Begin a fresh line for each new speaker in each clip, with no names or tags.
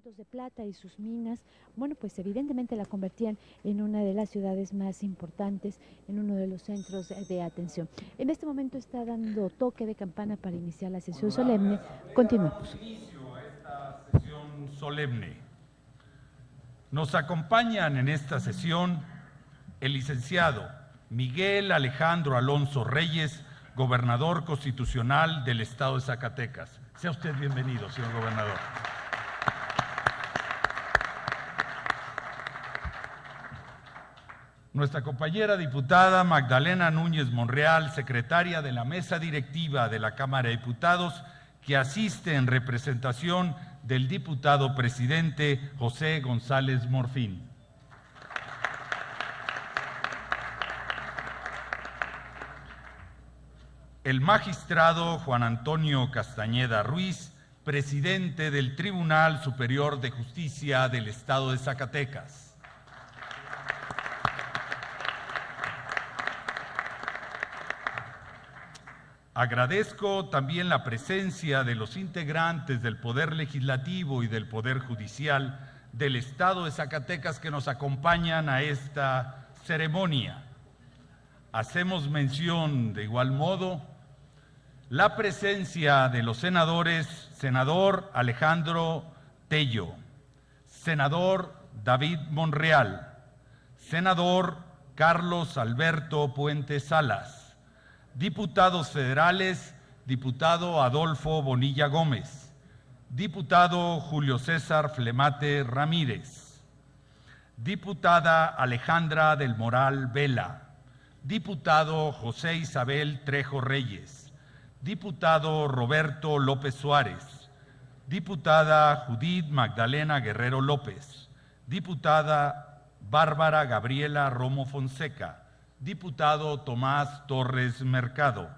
yacimientos de plata y sus minas, bueno, pues evidentemente la convertían en una de las ciudades más importantes, en uno de los centros de atención. En este momento está dando toque de campana para iniciar la sesión solemne. Continuamos.
Inicio a esta sesión solemne. Nos acompañan en esta sesión el licenciado Miguel Alejandro Alonso Reyes, gobernador constitucional del Estado de Zacatecas. Sea usted bienvenido, señor gobernador. Nuestra compañera diputada Magdalena Núñez Monreal, secretaria de la mesa directiva de la Cámara de Diputados, que asiste en representación del diputado presidente José González Morfín. El magistrado Juan Antonio Castañeda Ruiz, presidente del Tribunal Superior de Justicia del Estado de Zacatecas. Agradezco también la presencia de los integrantes del Poder Legislativo y del Poder Judicial del Estado de Zacatecas que nos acompañan a esta ceremonia. Hacemos mención de igual modo la presencia de los senadores, senador Alejandro Tello, senador David Monreal, senador Carlos Alberto Puente Salas, diputados federales, diputado Adolfo Bonilla Gómez, diputado Julio César Flemate Ramírez, diputada Alejandra del Moral Vela, diputado José Isabel Trejo Reyes, diputado Roberto López Suárez, diputada Judith Magdalena Guerrero López, diputada Bárbara Gabriela Romo Fonseca, diputado Tomás Torres Mercado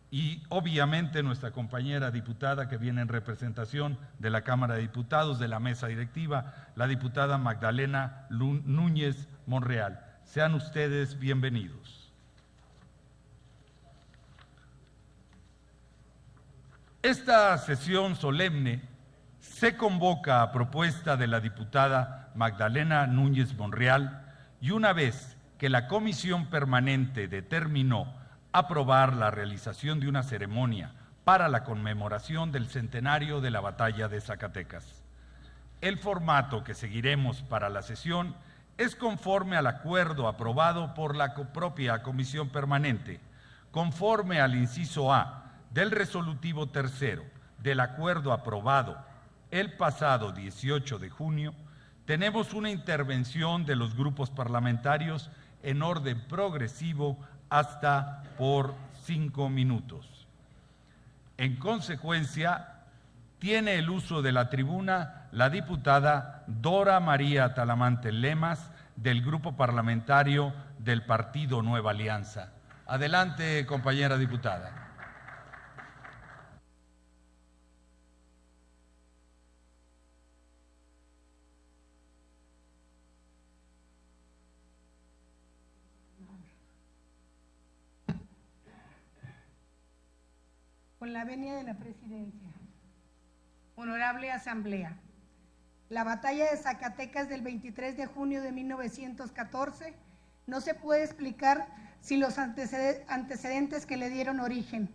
y obviamente nuestra compañera diputada que viene en representación de la Cámara de Diputados, de la mesa directiva, la diputada Magdalena Núñez Monreal. Sean ustedes bienvenidos. Esta sesión solemne se convoca a propuesta de la diputada Magdalena Núñez Monreal y una vez que la Comisión Permanente determinó aprobar la realización de una ceremonia para la conmemoración del centenario de la Batalla de Zacatecas. El formato que seguiremos para la sesión es conforme al acuerdo aprobado por la propia Comisión Permanente, conforme al inciso A del resolutivo tercero del acuerdo aprobado el pasado 18 de junio, tenemos una intervención de los grupos parlamentarios en orden progresivo hasta por 5 minutos. En consecuencia, tiene el uso de la tribuna la diputada Dora María Talamante Lemas del Grupo Parlamentario del Partido Nueva Alianza. Adelante, compañera diputada.
Con la venia de la Presidencia. Honorable Asamblea, la batalla de Zacatecas del 23 de junio de 1914 no se puede explicar sin los antecedentes que le dieron origen,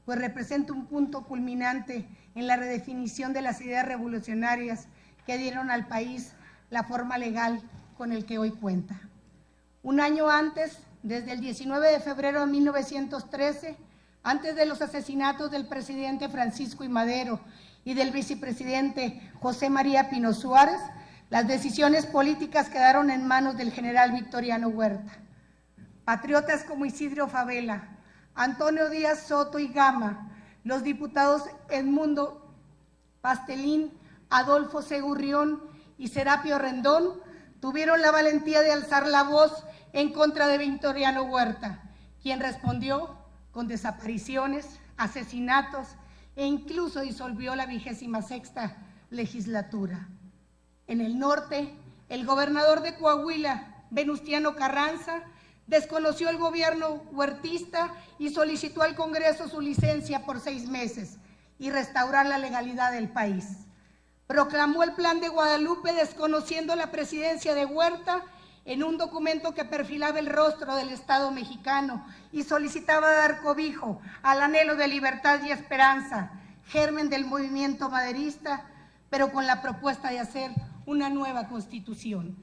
pues representa un punto culminante en la redefinición de las ideas revolucionarias que dieron al país la forma legal con el que hoy cuenta. Un año antes, desde el 19 de febrero de 1913, antes de los asesinatos del presidente Francisco I. Madero y del vicepresidente José María Pino Suárez, las decisiones políticas quedaron en manos del general Victoriano Huerta. Patriotas como Isidro Fabela, Antonio Díaz Soto y Gama, los diputados Edmundo Pastelín, Adolfo Segurrión y Serapio Rendón tuvieron la valentía de alzar la voz en contra de Victoriano Huerta, quien respondió con desapariciones, asesinatos e incluso disolvió la 26ª legislatura. En el norte, el gobernador de Coahuila, Venustiano Carranza, desconoció el gobierno huertista y solicitó al Congreso su licencia por 6 meses y restaurar la legalidad del país. Proclamó el Plan de Guadalupe desconociendo la presidencia de Huerta en un documento que perfilaba el rostro del Estado mexicano y solicitaba dar cobijo al anhelo de libertad y esperanza, germen del movimiento maderista, pero con la propuesta de hacer una nueva constitución.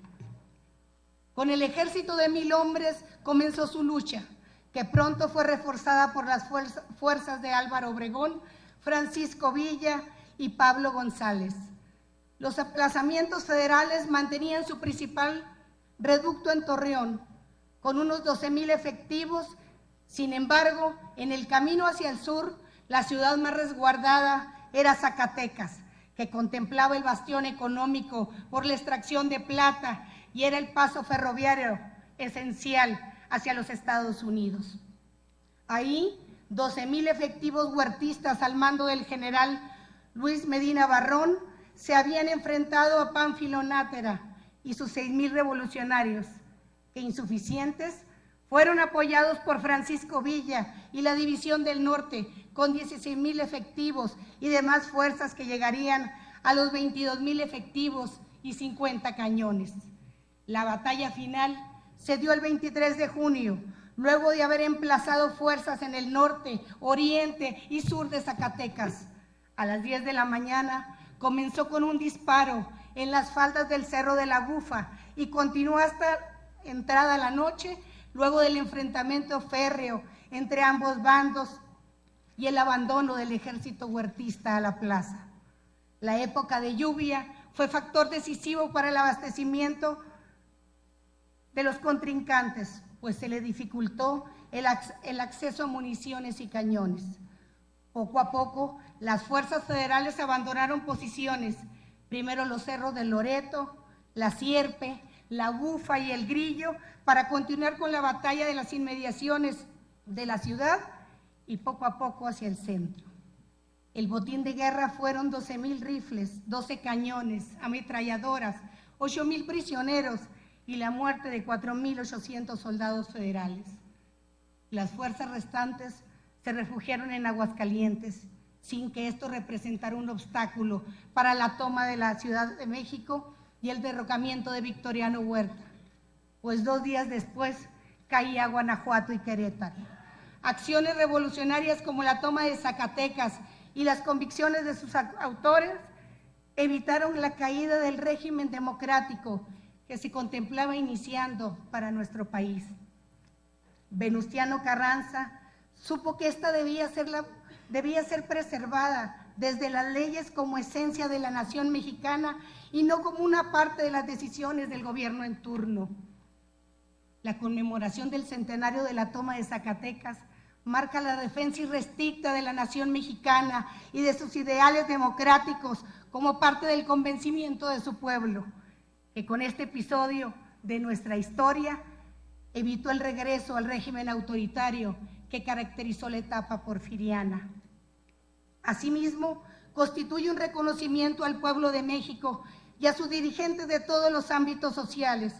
Con el ejército de 1000 hombres comenzó su lucha, que pronto fue reforzada por las fuerzas de Álvaro Obregón, Francisco Villa y Pablo González. Los aplazamientos federales mantenían su principal reducto en Torreón, con unos 12,000 efectivos. Sin embargo, en el camino hacia el sur, la ciudad más resguardada era Zacatecas, que contemplaba el bastión económico por la extracción de plata y era el paso ferroviario esencial hacia los Estados Unidos. Ahí, 12,000 efectivos huertistas al mando del general Luis Medina Barrón se habían enfrentado a Pánfilo Nájera y sus 6,000 revolucionarios, que insuficientes fueron apoyados por Francisco Villa y la División del Norte, con 16,000 efectivos y demás fuerzas que llegarían a los 22,000 efectivos y 50 cañones. La batalla final se dio el 23 de junio, luego de haber emplazado fuerzas en el norte, oriente y sur de Zacatecas. A las 10 de la mañana comenzó con un disparo en las faldas del Cerro de la Bufa y continuó hasta entrada la noche, luego del enfrentamiento férreo entre ambos bandos y el abandono del ejército huertista a la plaza. La época de lluvia fue factor decisivo para el abastecimiento de los contrincantes, pues se le dificultó el acceso a municiones y cañones. Poco a poco, las fuerzas federales abandonaron posiciones, primero los cerros del Loreto, la Sierpe, la Bufa y el Grillo, para continuar con la batalla de las inmediaciones de la ciudad y poco a poco hacia el centro. El botín de guerra fueron 12,000 rifles, 12 cañones, ametralladoras, 8,000 prisioneros y la muerte de 4,800 soldados federales. Las fuerzas restantes se refugiaron en Aguascalientes, sin que esto representara un obstáculo para la toma de la Ciudad de México y el derrocamiento de Victoriano Huerta, pues 2 días después caía Guanajuato y Querétaro. Acciones revolucionarias como la toma de Zacatecas y las convicciones de sus autores evitaron la caída del régimen democrático que se contemplaba iniciando para nuestro país. Venustiano Carranza supo que esta debía ser preservada desde las leyes como esencia de la nación mexicana y no como una parte de las decisiones del gobierno en turno. La conmemoración del centenario de la toma de Zacatecas marca la defensa irrestricta de la nación mexicana y de sus ideales democráticos como parte del convencimiento de su pueblo, que con este episodio de nuestra historia evitó el regreso al régimen autoritario que caracterizó la etapa porfiriana. Asimismo, constituye un reconocimiento al pueblo de México y a sus dirigentes de todos los ámbitos sociales,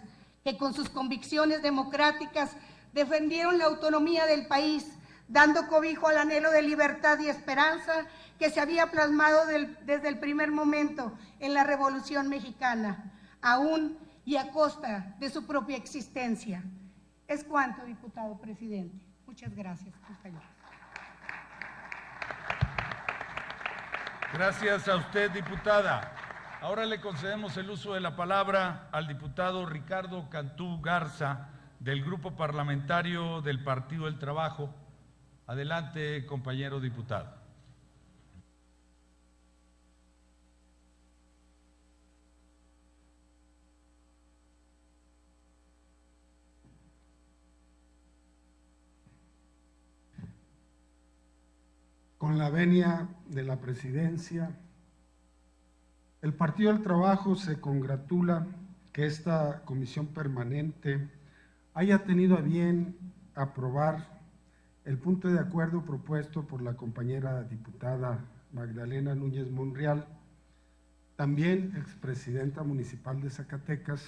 que con sus convicciones democráticas defendieron la autonomía del país, dando cobijo al anhelo de libertad y esperanza que se había plasmado desde el primer momento en la Revolución Mexicana, aún y a costa de su propia existencia. Es cuanto, diputado presidente. Muchas gracias, compañeros.
Gracias a usted, diputada. Ahora le concedemos el uso de la palabra al diputado Ricardo Cantú Garza, del Grupo Parlamentario del Partido del Trabajo. Adelante, compañero diputado.
Con la venia de la presidencia, el Partido del Trabajo se congratula que esta comisión permanente haya tenido a bien aprobar el punto de acuerdo propuesto por la compañera diputada Magdalena Núñez Monreal, también expresidenta municipal de Zacatecas,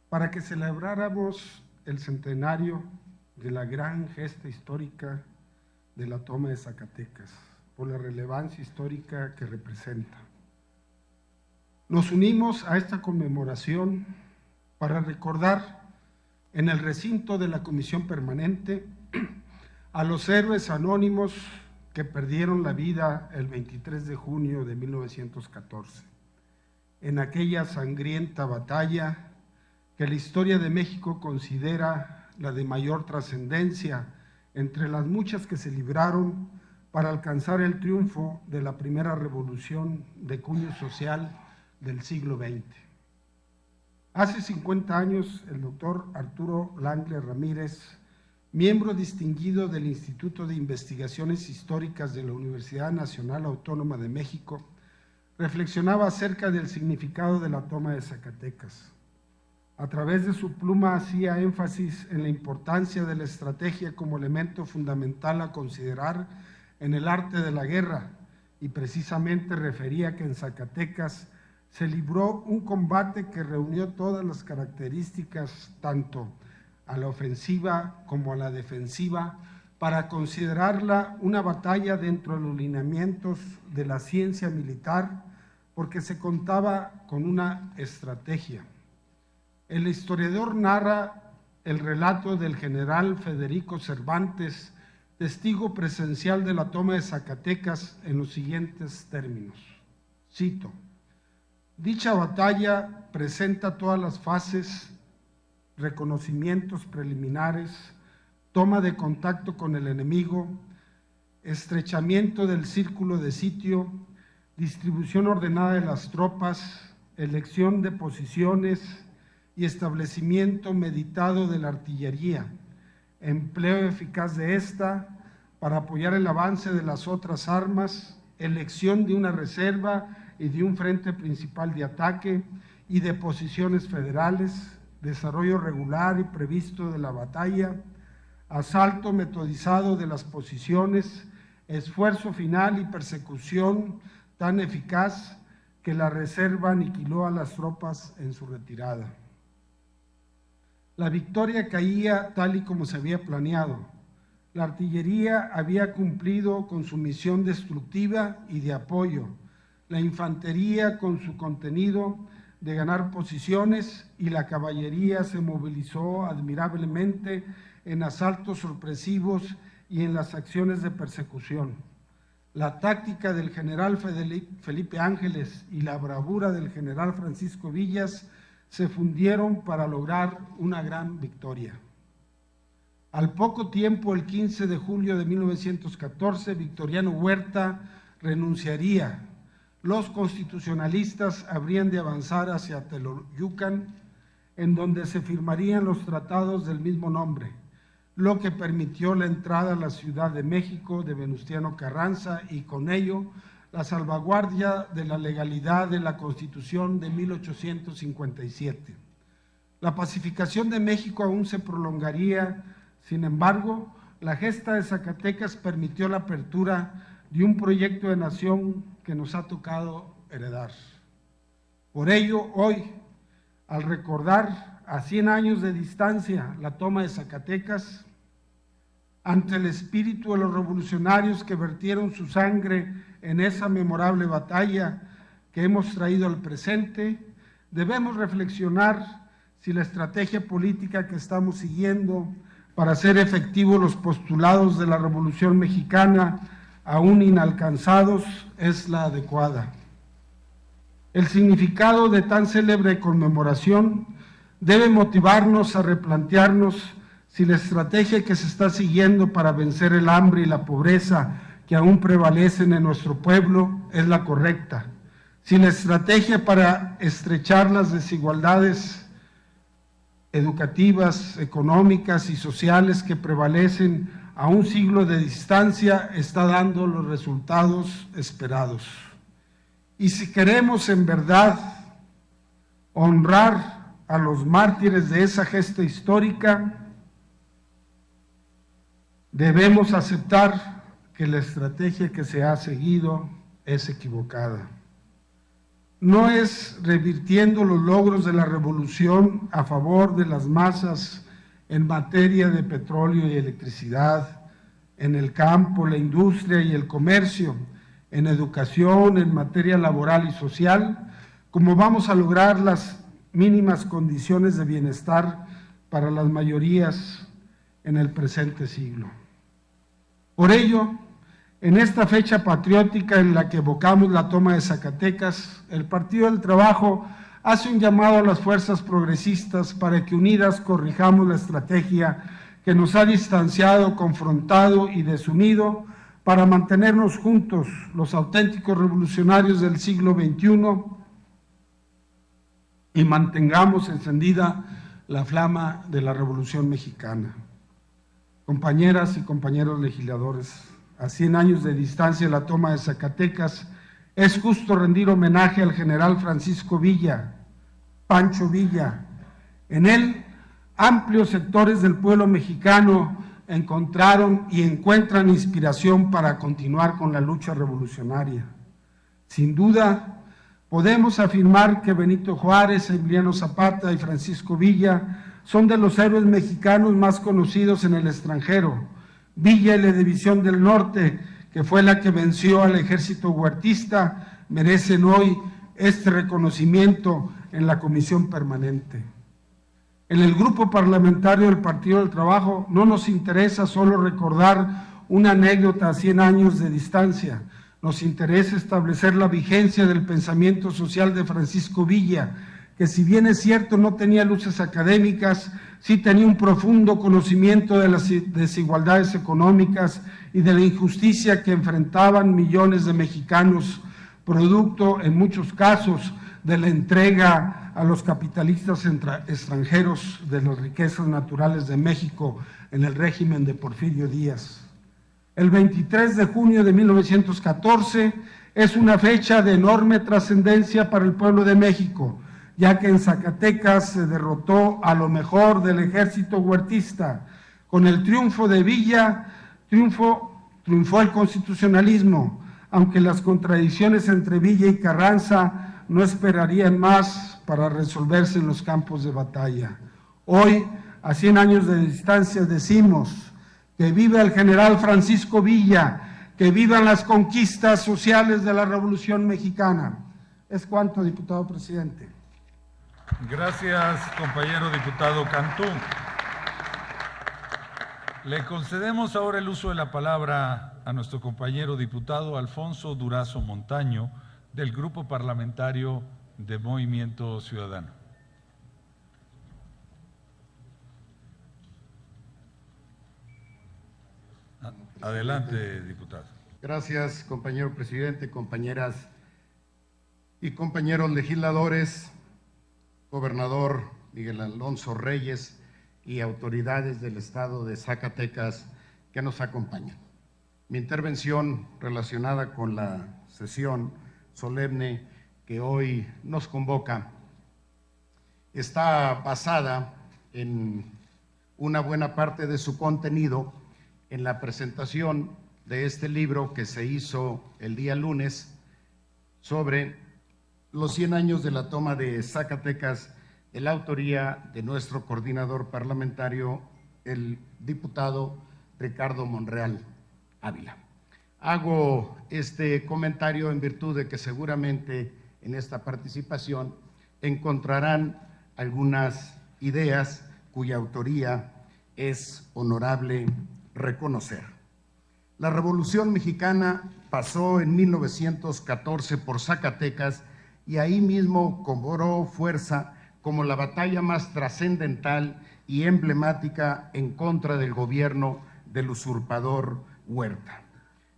para que celebráramos el centenario de la gran gesta histórica de la toma de Zacatecas, por la relevancia histórica que representa. Nos unimos a esta conmemoración para recordar en el recinto de la Comisión Permanente a los héroes anónimos que perdieron la vida el 23 de junio de 1914, en aquella sangrienta batalla que la historia de México considera la de mayor trascendencia entre las muchas que se libraron para alcanzar el triunfo de la primera revolución de cuño social del siglo XX. Hace 50 años, el doctor Arturo Langle Ramírez, miembro distinguido del Instituto de Investigaciones Históricas de la Universidad Nacional Autónoma de México, reflexionaba acerca del significado de la toma de Zacatecas. A través de su pluma hacía énfasis en la importancia de la estrategia como elemento fundamental a considerar en el arte de la guerra, y precisamente refería que en Zacatecas se libró un combate que reunió todas las características, tanto a la ofensiva como a la defensiva, para considerarla una batalla dentro de los lineamientos de la ciencia militar, porque se contaba con una estrategia. El historiador narra el relato del general Federico Cervantes, testigo presencial de la toma de Zacatecas, en los siguientes términos. Cito: dicha batalla presenta todas las fases: reconocimientos preliminares, toma de contacto con el enemigo, estrechamiento del círculo de sitio, distribución ordenada de las tropas, elección de posiciones y establecimiento meditado de la artillería, empleo eficaz de esta para apoyar el avance de las otras armas, elección de una reserva y de un frente principal de ataque y de posiciones federales, desarrollo regular y previsto de la batalla, asalto metodizado de las posiciones, esfuerzo final y persecución tan eficaz que la reserva aniquiló a las tropas en su retirada. La victoria caía tal y como se había planeado. La artillería había cumplido con su misión destructiva y de apoyo, la infantería con su contenido de ganar posiciones, y la caballería se movilizó admirablemente en asaltos sorpresivos y en las acciones de persecución. La táctica del general Felipe Ángeles y la bravura del general Francisco Villas se fundieron para lograr una gran victoria. Al poco tiempo, el 15 de julio de 1914, Victoriano Huerta renunciaría. Los constitucionalistas habrían de avanzar hacia Teoloyucan, en donde se firmarían los tratados del mismo nombre, lo que permitió la entrada a la Ciudad de México de Venustiano Carranza y con ello la salvaguardia de la legalidad de la Constitución de 1857. La pacificación de México aún se prolongaría, sin embargo, la gesta de Zacatecas permitió la apertura de un proyecto de nación que nos ha tocado heredar. Por ello, hoy, al recordar a 100 años de distancia la toma de Zacatecas, ante el espíritu de los revolucionarios que vertieron su sangre en esa memorable batalla que hemos traído al presente, debemos reflexionar si la estrategia política que estamos siguiendo para hacer efectivos los postulados de la Revolución Mexicana, aún inalcanzados, es la adecuada. El significado de tan célebre conmemoración debe motivarnos a replantearnos si la estrategia que se está siguiendo para vencer el hambre y la pobreza que aún prevalecen en nuestro pueblo es la correcta, si la estrategia para estrechar las desigualdades educativas, económicas y sociales que prevalecen a un siglo de distancia está dando los resultados esperados. Y si queremos en verdad honrar a los mártires de esa gesta histórica, debemos aceptar que la estrategia que se ha seguido es equivocada. No es revirtiendo los logros de la revolución a favor de las masas en materia de petróleo y electricidad, en el campo, la industria y el comercio, en educación, en materia laboral y social, cómo vamos a lograr las mínimas condiciones de bienestar para las mayorías en el presente siglo. Por ello, en esta fecha patriótica en la que evocamos la toma de Zacatecas, el Partido del Trabajo hace un llamado a las fuerzas progresistas para que unidas corrijamos la estrategia que nos ha distanciado, confrontado y desunido para mantenernos juntos, los auténticos revolucionarios del siglo XXI, y mantengamos encendida la flama de la Revolución Mexicana. Compañeras y compañeros legisladores, a 100 años de distancia de la toma de Zacatecas, es justo rendir homenaje al general Francisco Villa, Pancho Villa. En él, amplios sectores del pueblo mexicano encontraron y encuentran inspiración para continuar con la lucha revolucionaria. Sin duda, podemos afirmar que Benito Juárez, Emiliano Zapata y Francisco Villa son de los héroes mexicanos más conocidos en el extranjero. Villa y la División del Norte, que fue la que venció al ejército huertista, merecen hoy este reconocimiento en la comisión permanente. En el grupo parlamentario del Partido del Trabajo no nos interesa solo recordar una anécdota a 100 años de distancia, nos interesa establecer la vigencia del pensamiento social de Francisco Villa, que si bien es cierto no tenía luces académicas, sí tenía un profundo conocimiento de las desigualdades económicas y de la injusticia que enfrentaban millones de mexicanos, producto en muchos casos de la entrega a los capitalistas extranjeros de las riquezas naturales de México en el régimen de Porfirio Díaz. El 23 de junio de 1914 es una fecha de enorme trascendencia para el pueblo de México, ya que en Zacatecas se derrotó a lo mejor del ejército huertista. Con el triunfo de Villa, triunfó el constitucionalismo, aunque las contradicciones entre Villa y Carranza no esperarían más para resolverse en los campos de batalla. Hoy, a 100 años de distancia, decimos que viva el general Francisco Villa, que vivan las conquistas sociales de la Revolución Mexicana. Es cuanto, diputado presidente.
Gracias, compañero diputado Cantú. Le concedemos ahora el uso de la palabra a nuestro compañero diputado Alfonso Durazo Montaño, del Grupo Parlamentario de Movimiento Ciudadano. Adelante, diputado.
Gracias, compañero presidente, compañeras y compañeros legisladores, gobernador Miguel Alonso Reyes y autoridades del estado de Zacatecas que nos acompañan. Mi intervención relacionada con la sesión solemne que hoy nos convoca está basada en una buena parte de su contenido en la presentación de este libro que se hizo el día lunes sobre los 100 años de la toma de Zacatecas, de la autoría de nuestro coordinador parlamentario, el diputado Ricardo Monreal Ávila. Hago este comentario en virtud de que seguramente en esta participación encontrarán algunas ideas cuya autoría es honorable reconocer. La Revolución Mexicana pasó en 1914 por Zacatecas y ahí mismo cobró fuerza como la batalla más trascendental y emblemática en contra del gobierno del usurpador Huerta.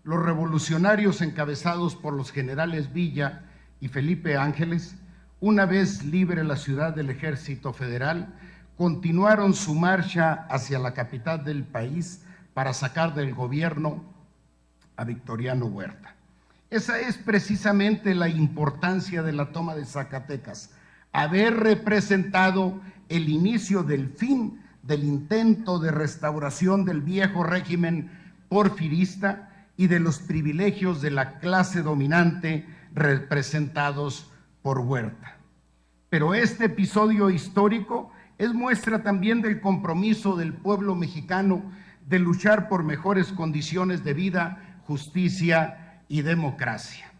Los revolucionarios encabezados por los generales Villa y Felipe Ángeles, una vez libre la ciudad del Ejército Federal, continuaron su marcha hacia la capital del país para sacar del gobierno a Victoriano Huerta. Esa es precisamente la importancia de la toma de Zacatecas, haber representado el inicio del fin del intento de restauración del viejo régimen porfirista y de los privilegios de la clase dominante representados por Huerta. Pero este episodio histórico es muestra también del compromiso del pueblo mexicano de luchar por mejores condiciones de vida, justicia y democracia.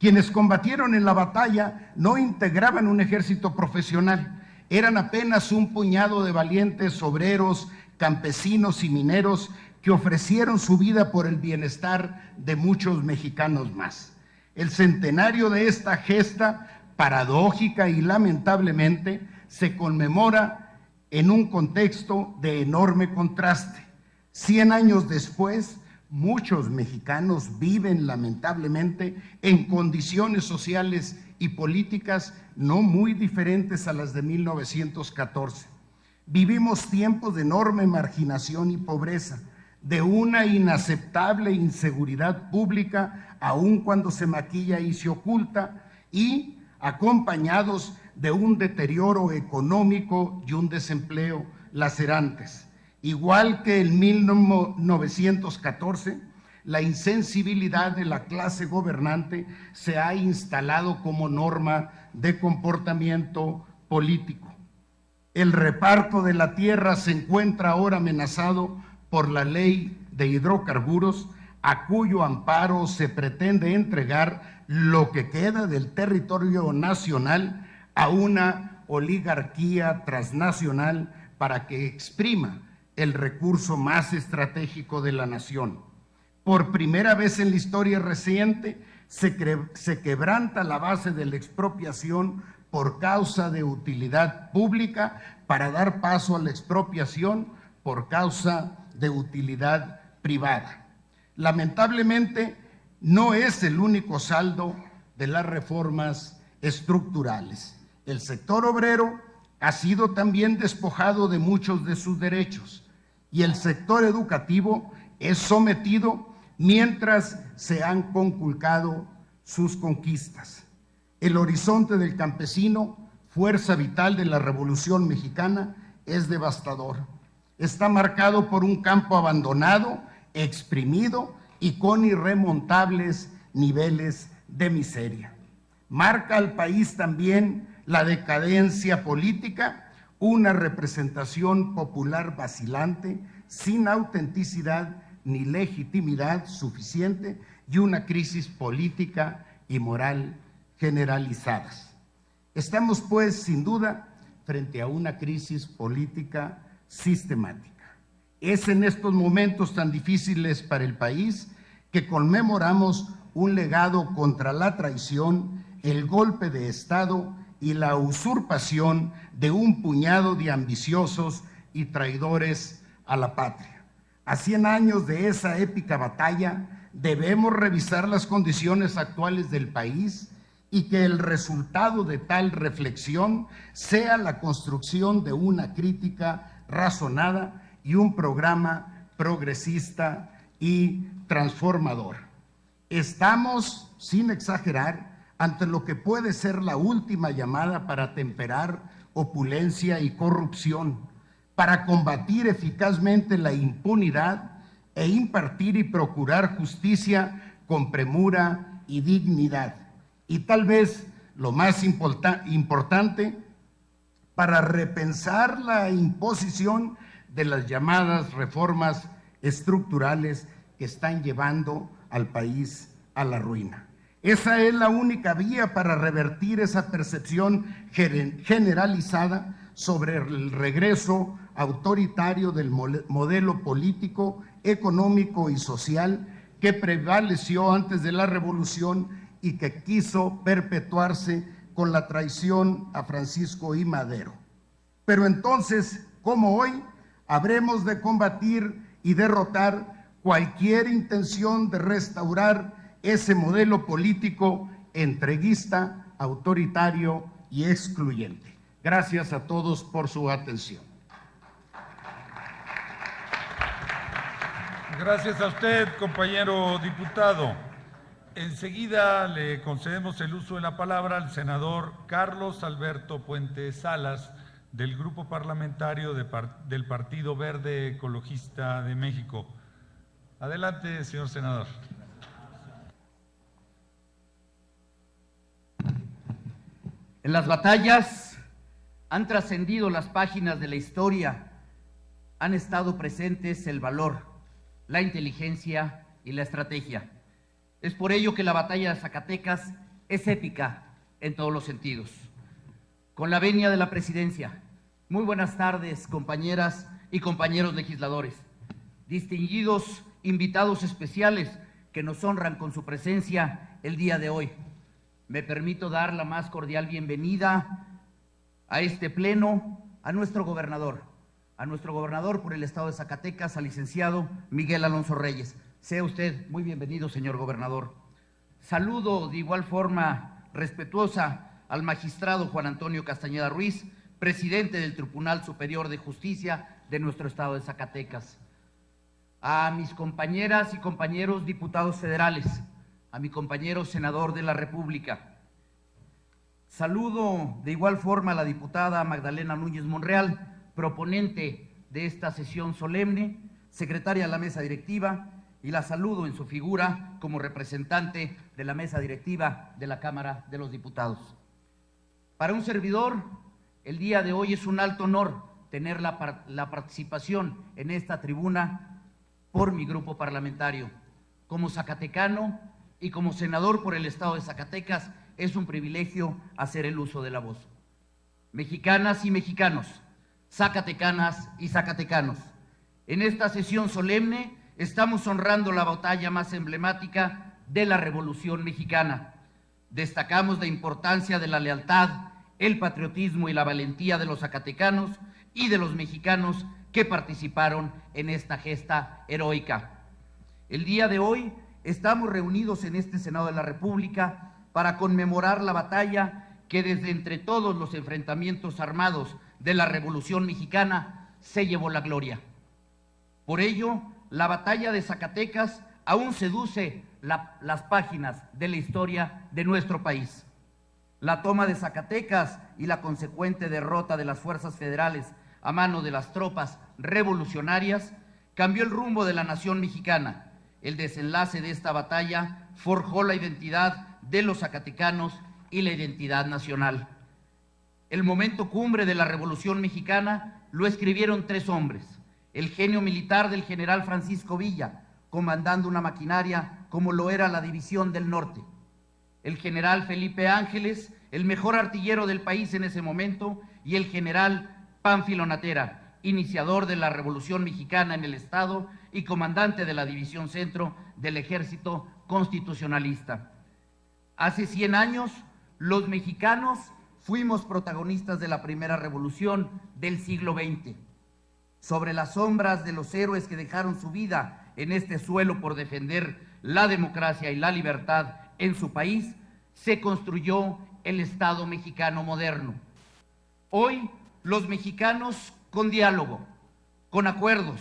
Quienes combatieron en la batalla no integraban un ejército profesional, eran apenas un puñado de valientes obreros, campesinos y mineros que ofrecieron su vida por el bienestar de muchos mexicanos más. El centenario de esta gesta, paradójica y lamentablemente, se conmemora en un contexto de enorme contraste. 100 años después, muchos mexicanos viven lamentablemente en condiciones sociales y políticas no muy diferentes a las de 1914. Vivimos tiempos de enorme marginación y pobreza, de una inaceptable inseguridad pública, aun cuando se maquilla y se oculta, y acompañados de un deterioro económico y un desempleo lacerantes. Igual que en 1914, la insensibilidad de la clase gobernante se ha instalado como norma de comportamiento político. El reparto de la tierra se encuentra ahora amenazado por la ley de hidrocarburos, a cuyo amparo se pretende entregar lo que queda del territorio nacional a una oligarquía transnacional para que exprima el recurso más estratégico de la nación. Por primera vez en la historia reciente se quebranta la base de la expropiación por causa de utilidad pública para dar paso a la expropiación por causa de utilidad privada. Lamentablemente, no es el único saldo de las reformas estructurales. El sector obrero ha sido también despojado de muchos de sus derechos y el sector educativo es sometido mientras se han conculcado sus conquistas. El horizonte del campesino, fuerza vital de la Revolución Mexicana, es devastador. Está marcado por un campo abandonado, exprimido y con irremontables niveles de miseria. Marca al país también la decadencia política, una representación popular vacilante, sin autenticidad ni legitimidad suficiente y una crisis política y moral generalizadas. Estamos, pues, sin duda, frente a una crisis política sistemática. Es en estos momentos tan difíciles para el país que conmemoramos un legado contra la traición, el golpe de Estado y la usurpación de un puñado de ambiciosos y traidores a la patria. A 100 años de esa épica batalla, debemos revisar las condiciones actuales del país y que el resultado de tal reflexión sea la construcción de una crítica razonada y un programa progresista y transformador. Estamos, sin exagerar, ante lo que puede ser la última llamada para temperar opulencia y corrupción, para combatir eficazmente la impunidad e impartir y procurar justicia con premura y dignidad. Y tal vez lo más importante, para repensar la imposición de las llamadas reformas estructurales que están llevando al país a la ruina. Esa es la única vía para revertir esa percepción generalizada sobre el regreso autoritario del modelo político, económico y social que prevaleció antes de la revolución y que quiso perpetuarse con la traición a Francisco I. Madero. Pero entonces, como hoy, habremos de combatir y derrotar cualquier intención de restaurar ese modelo político entreguista, autoritario y excluyente. Gracias a todos por su atención.
Gracias a usted, compañero diputado. Enseguida le concedemos el uso de la palabra al senador Carlos Alberto Puente Salas, del Grupo Parlamentario del Partido Verde Ecologista de México. Adelante, señor senador.
En las batallas han trascendido las páginas de la historia, han estado presentes el valor, la inteligencia y la estrategia. Es por ello que la batalla de Zacatecas es épica en todos los sentidos. Con la venia de la presidencia, muy buenas tardes, compañeras y compañeros legisladores, distinguidos invitados especiales que nos honran con su presencia el día de hoy. Me permito dar la más cordial bienvenida a este pleno a nuestro gobernador por el estado de Zacatecas, al licenciado Miguel Alonso Reyes. Sea usted muy bienvenido, señor gobernador. Saludo de igual forma respetuosa al magistrado Juan Antonio Castañeda Ruiz, presidente del Tribunal Superior de Justicia de nuestro estado de Zacatecas. A mis compañeras y compañeros diputados federales, a mi compañero senador de la República. Saludo de igual forma a la diputada Magdalena Núñez Monreal, proponente de esta sesión solemne, secretaria de la mesa directiva, y la saludo en su figura como representante de la mesa directiva de la Cámara de los Diputados. Para un servidor, el día de hoy es un alto honor tener la participación en esta tribuna por mi grupo parlamentario. Como zacatecano y como senador por el estado de Zacatecas, es un privilegio hacer el uso de la voz. Mexicanas y mexicanos, zacatecanas y zacatecanos, en esta sesión solemne estamos honrando la batalla más emblemática de la Revolución Mexicana. Destacamos la importancia de la lealtad, el patriotismo y la valentía de los zacatecanos y de los mexicanos que participaron en esta gesta heroica. El día de hoy estamos reunidos en este Senado de la República para conmemorar la batalla que desde entre todos los enfrentamientos armados de la Revolución Mexicana se llevó la gloria. Por ello, la batalla de Zacatecas aún seduce las páginas de la historia de nuestro país. La toma de Zacatecas y la consecuente derrota de las fuerzas federales a mano de las tropas revolucionarias cambió el rumbo de la nación mexicana. El desenlace de esta batalla forjó la identidad de los zacatecanos y la identidad nacional. El momento cumbre de la Revolución Mexicana lo escribieron tres hombres: el genio militar del general Francisco Villa, comandando una maquinaria como lo era la División del Norte; el general Felipe Ángeles, el mejor artillero del país en ese momento; y el general Pánfilo Natera, iniciador de la Revolución Mexicana en el Estado y comandante de la División Centro del Ejército Constitucionalista. Hace 100 años, los mexicanos fuimos protagonistas de la primera revolución del siglo XX. Sobre las sombras de los héroes que dejaron su vida en este suelo por defender la democracia y la libertad en su país, se construyó el Estado mexicano moderno. Hoy, los mexicanos, con diálogo, con acuerdos,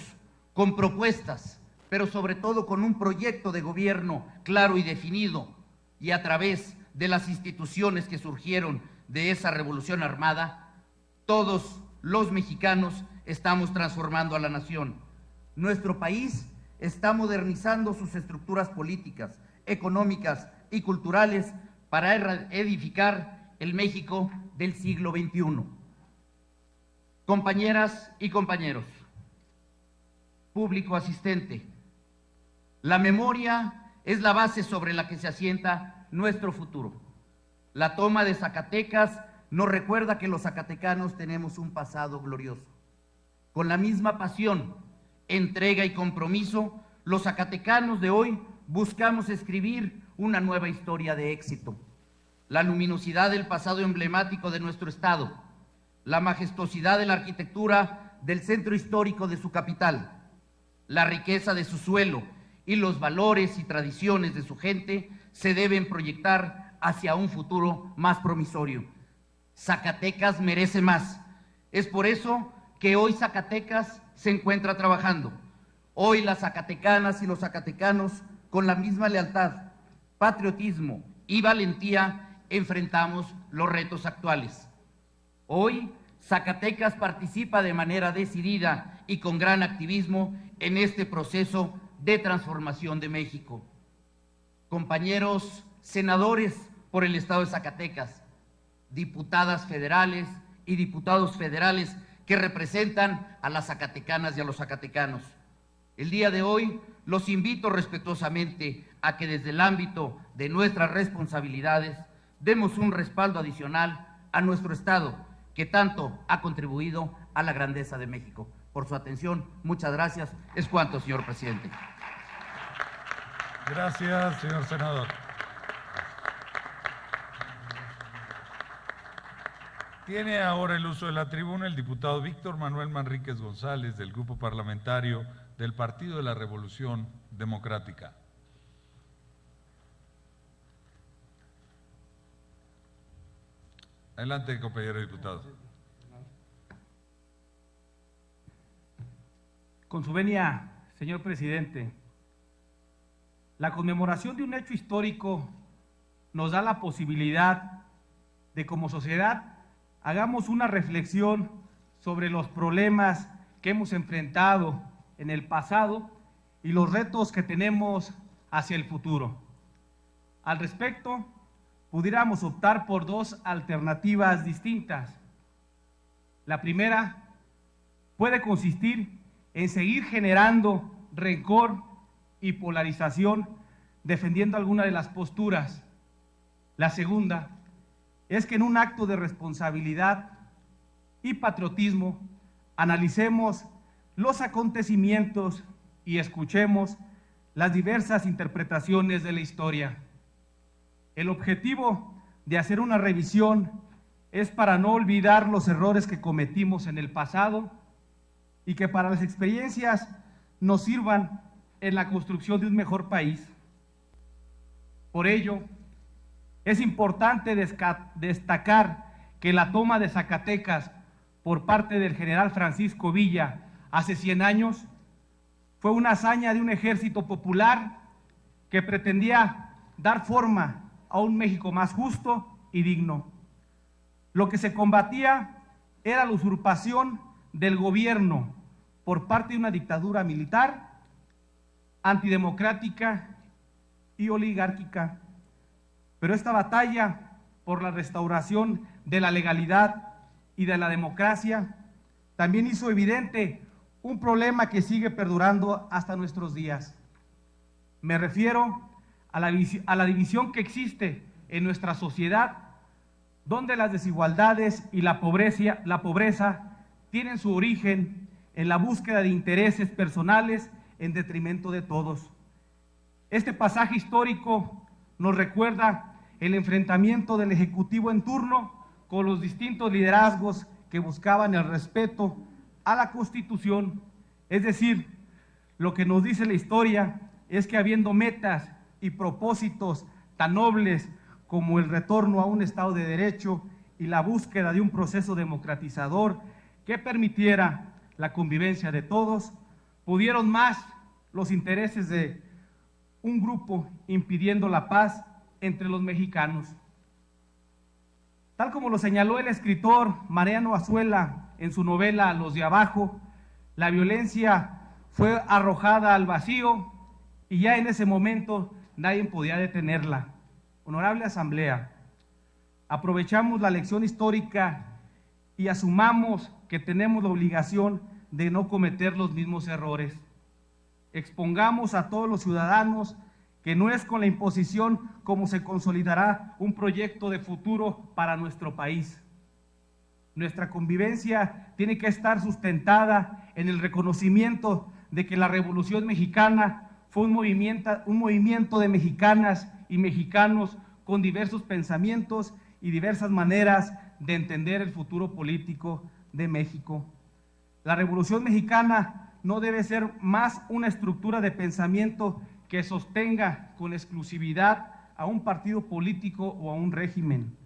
con propuestas, pero sobre todo con un proyecto de gobierno claro y definido, y a través de las instituciones que surgieron de esa revolución armada, todos los mexicanos estamos transformando a la nación. Nuestro país está modernizando sus estructuras políticas, económicas y culturales para edificar el México del siglo XXI. Compañeras y compañeros, público asistente, la memoria es la base sobre la que se asienta nuestro futuro. La toma de Zacatecas nos recuerda que los zacatecanos tenemos un pasado glorioso. Con la misma pasión, entrega y compromiso, los zacatecanos de hoy buscamos escribir una nueva historia de éxito. La luminosidad del pasado emblemático de nuestro estado, la majestuosidad de la arquitectura del centro histórico de su capital, la riqueza de su suelo y los valores y tradiciones de su gente se deben proyectar hacia un futuro más promisorio. Zacatecas merece más. Es por eso que hoy Zacatecas se encuentra trabajando. Hoy las zacatecanas y los zacatecanos, con la misma lealtad, patriotismo y valentía, enfrentamos los retos actuales. Hoy Zacatecas participa de manera decidida y con gran activismo en este proceso de transformación de México. Compañeros senadores por el estado de Zacatecas, diputadas federales y diputados federales que representan a las zacatecanas y a los zacatecanos. El día de hoy los invito respetuosamente a que desde el ámbito de nuestras responsabilidades demos un respaldo adicional a nuestro Estado, que tanto ha contribuido a la grandeza de México. Por su atención, muchas gracias. Es cuanto, señor presidente.
Gracias, señor senador. Tiene ahora el uso de la tribuna el diputado Víctor Manuel Manríquez González, del Grupo Parlamentario del Partido de la Revolución Democrática. Adelante, compañero diputado.
Con su venia, señor presidente, la conmemoración de un hecho histórico nos da la posibilidad de, como sociedad, hagamos una reflexión sobre los problemas que hemos enfrentado en el pasado y los retos que tenemos hacia el futuro. Al respecto, pudiéramos optar por dos alternativas distintas. La primera puede consistir en seguir generando rencor y polarización defendiendo alguna de las posturas. La segunda es que en un acto de responsabilidad y patriotismo analicemos los acontecimientos y escuchemos las diversas interpretaciones de la historia. El objetivo de hacer una revisión es para no olvidar los errores que cometimos en el pasado y que para las experiencias nos sirvan en la construcción de un mejor país. Por ello, es importante destacar que la toma de Zacatecas por parte del general Francisco Villa hace 100 años fue una hazaña de un ejército popular que pretendía dar forma a un México más justo y digno. Lo que se combatía era la usurpación del gobierno por parte de una dictadura militar, antidemocrática y oligárquica. Pero esta batalla por la restauración de la legalidad y de la democracia también hizo evidente un problema que sigue perdurando hasta nuestros días. Me refiero a la división que existe en nuestra sociedad, donde las desigualdades y la pobreza tienen su origen en la búsqueda de intereses personales en detrimento de todos. Este pasaje histórico nos recuerda el enfrentamiento del Ejecutivo en turno con los distintos liderazgos que buscaban el respeto a la Constitución. Es decir, lo que nos dice la historia es que habiendo metas y propósitos tan nobles como el retorno a un Estado de Derecho y la búsqueda de un proceso democratizador que permitiera la convivencia de todos, pudieron más los intereses de un grupo impidiendo la paz entre los mexicanos. Tal como lo señaló el escritor Mariano Azuela en su novela Los de Abajo, la violencia fue arrojada al vacío y ya en ese momento nadie podía detenerla. Honorable Asamblea, aprovechamos la lección histórica y asumamos que tenemos la obligación de no cometer los mismos errores. Expongamos a todos los ciudadanos que no es con la imposición como se consolidará un proyecto de futuro para nuestro país. Nuestra convivencia tiene que estar sustentada en el reconocimiento de que la Revolución Mexicana fue un movimiento de mexicanas y mexicanos con diversos pensamientos y diversas maneras de entender el futuro político de México. La Revolución Mexicana no debe ser más una estructura de pensamiento que sostenga con exclusividad a un partido político o a un régimen.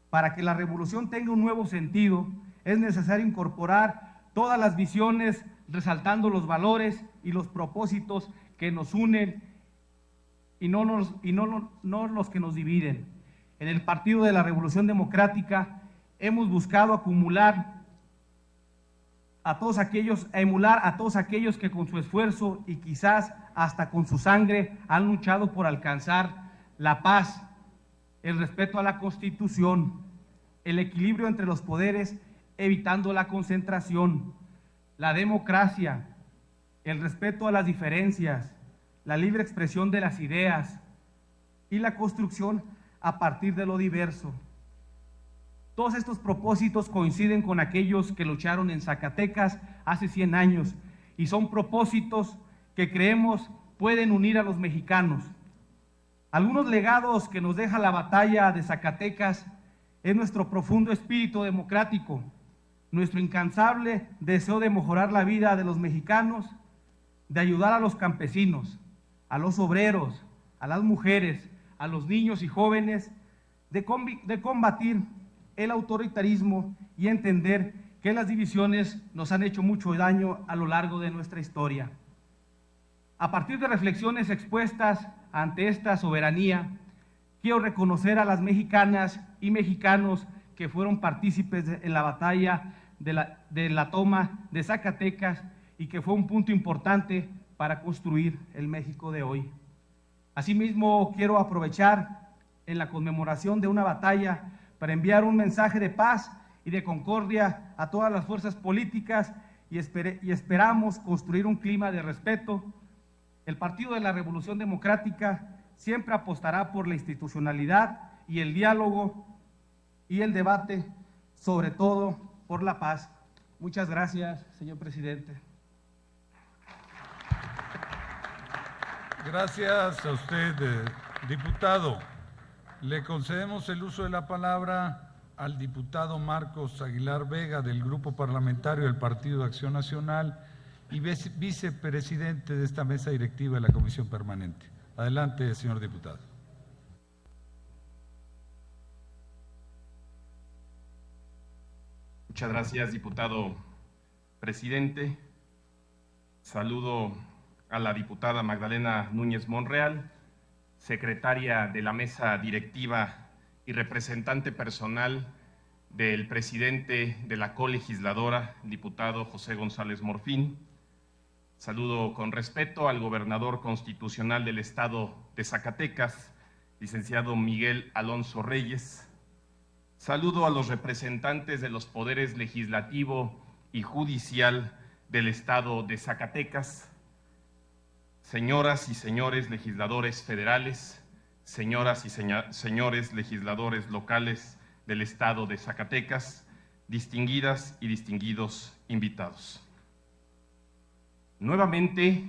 Para que la revolución tenga un nuevo sentido, es necesario incorporar todas las visiones, resaltando los valores y los propósitos que nos unen y no los que nos dividen. En el Partido de la Revolución Democrática hemos buscado emular a todos aquellos que con su esfuerzo y quizás hasta con su sangre han luchado por alcanzar la paz, el respeto a la Constitución, el equilibrio entre los poderes, evitando la concentración, la democracia, el respeto a las diferencias, la libre expresión de las ideas y la construcción a partir de lo diverso. Todos estos propósitos coinciden con aquellos que lucharon en Zacatecas hace 100 años y son propósitos que creemos pueden unir a los mexicanos. Algunos legados que nos deja la batalla de Zacatecas es nuestro profundo espíritu democrático, nuestro incansable deseo de mejorar la vida de los mexicanos, de ayudar a los campesinos, a los obreros, a las mujeres, a los niños y jóvenes, de combatir el autoritarismo y entender que las divisiones nos han hecho mucho daño a lo largo de nuestra historia. A partir de reflexiones expuestas ante esta soberanía, quiero reconocer a las mexicanas y mexicanos que fueron partícipes en la batalla de la toma de Zacatecas y que fue un punto importante para construir el México de hoy. Asimismo, quiero aprovechar en la conmemoración de una batalla para enviar un mensaje de paz y de concordia a todas las fuerzas políticas y esperamos construir un clima de respeto. El Partido de la Revolución Democrática siempre apostará por la institucionalidad y el diálogo y el debate, sobre todo por la paz. Muchas gracias, señor presidente.
Gracias a usted, diputado. Le concedemos el uso de la palabra al diputado Marcos Aguilar Vega, del Grupo Parlamentario del Partido de Acción Nacional y vicepresidente de esta mesa directiva de la Comisión Permanente. Adelante, señor diputado.
Muchas gracias, diputado presidente. Saludo a la diputada Magdalena Núñez Monreal, secretaria de la mesa directiva y representante personal del presidente de la colegisladora, el diputado José González Morfín. Saludo con respeto al gobernador constitucional del estado de Zacatecas, licenciado Miguel Alonso Reyes. Saludo a los representantes de los poderes legislativo y judicial del estado de Zacatecas, señoras y señores legisladores federales, señoras y señores legisladores locales del estado de Zacatecas, distinguidas y distinguidos invitados. Nuevamente,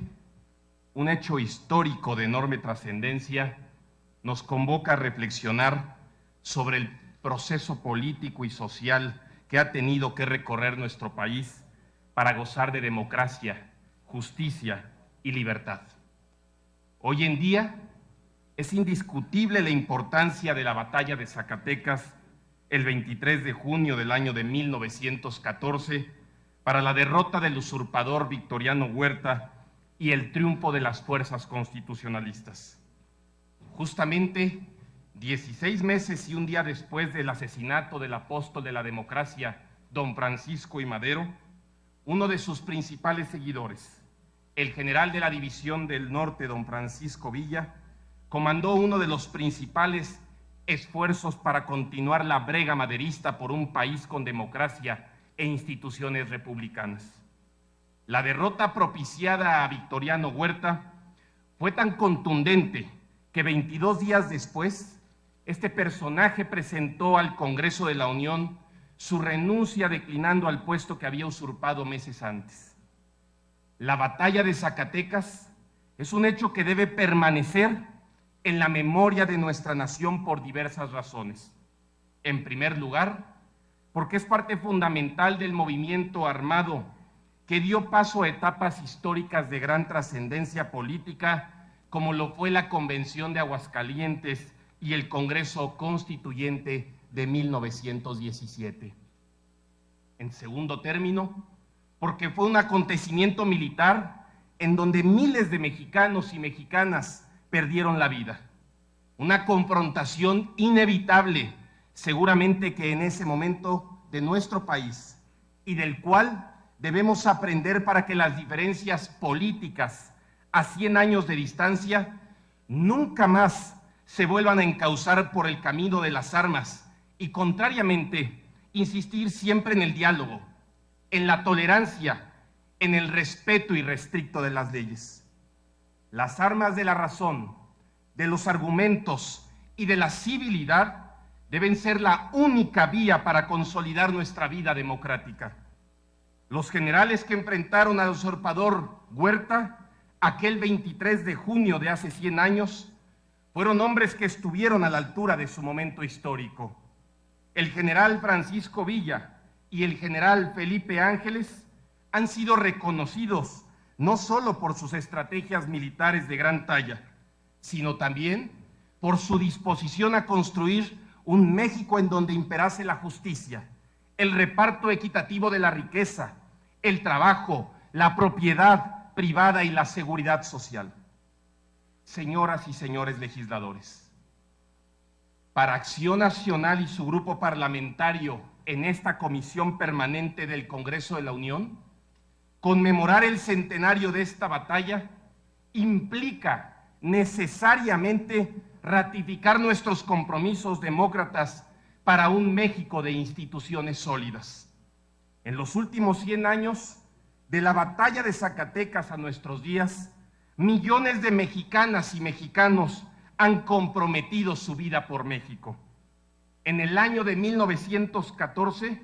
un hecho histórico de enorme trascendencia nos convoca a reflexionar sobre el proceso político y social que ha tenido que recorrer nuestro país para gozar de democracia, justicia y libertad. Hoy en día es indiscutible la importancia de la batalla de Zacatecas el 23 de junio del año de 1914 para la derrota del usurpador Victoriano Huerta y el triunfo de las fuerzas constitucionalistas. Justamente 16 meses y un día después del asesinato del apóstol de la democracia, don Francisco I. Madero, uno de sus principales seguidores, el general de la División del Norte, don Francisco Villa, comandó uno de los principales esfuerzos para continuar la brega maderista por un país con democracia e instituciones republicanas. La derrota propiciada a Victoriano Huerta fue tan contundente que 22 días después, este personaje presentó al Congreso de la Unión su renuncia declinando al puesto que había usurpado meses antes. La batalla de Zacatecas es un hecho que debe permanecer en la memoria de nuestra nación por diversas razones. En primer lugar, porque es parte fundamental del movimiento armado que dio paso a etapas históricas de gran trascendencia política, como lo fue la Convención de Aguascalientes y el Congreso Constituyente de 1917. En segundo término, porque fue un acontecimiento militar en donde miles de mexicanos y mexicanas perdieron la vida. Una confrontación inevitable, seguramente que en ese momento de nuestro país, y del cual debemos aprender para que las diferencias políticas a 100 años de distancia nunca más se vuelvan a encauzar por el camino de las armas y, contrariamente, insistir siempre en el diálogo, en la tolerancia, en el respeto irrestricto de las leyes. Las armas de la razón, de los argumentos y de la civilidad deben ser la única vía para consolidar nuestra vida democrática. Los generales que enfrentaron al usurpador Huerta aquel 23 de junio de hace 100 años fueron hombres que estuvieron a la altura de su momento histórico. El general Francisco Villa y el general Felipe Ángeles han sido reconocidos no solo por sus estrategias militares de gran talla, sino también por su disposición a construir un México en donde imperase la justicia, el reparto equitativo de la riqueza, el trabajo, la propiedad privada y la seguridad social. Señoras y señores legisladores, para Acción Nacional y su grupo parlamentario en esta Comisión Permanente del Congreso de la Unión, conmemorar el centenario de esta batalla implica necesariamente ratificar nuestros compromisos demócratas para un México de instituciones sólidas. En los últimos 100 años, de la batalla de Zacatecas a nuestros días, millones de mexicanas y mexicanos han comprometido su vida por México. En el año de 1914